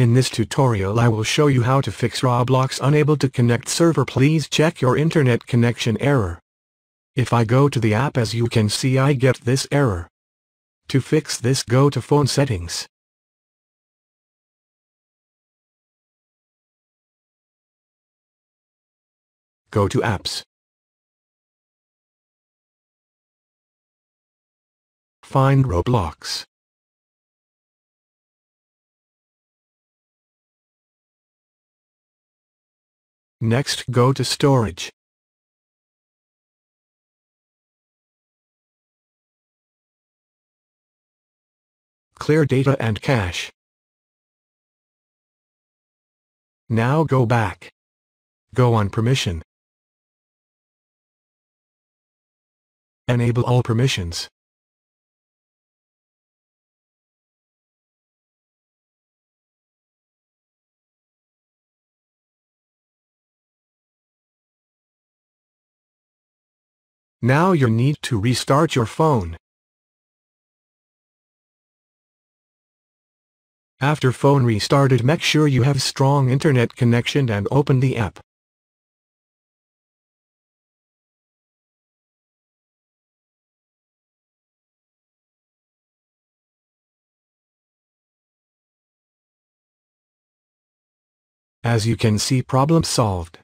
In this tutorial I will show you how to fix Roblox unable to connect server. Please check your internet connection error. If I go to the app, as you can see, I get this error. To fix this, go to phone settings. Go to apps. Find Roblox. Next, go to storage. Clear data and cache. Now go back. Go on permission. Enable all permissions. Now you need to restart your phone. After phone restarted, make sure you have strong internet connection and open the app. As you can see, problem solved.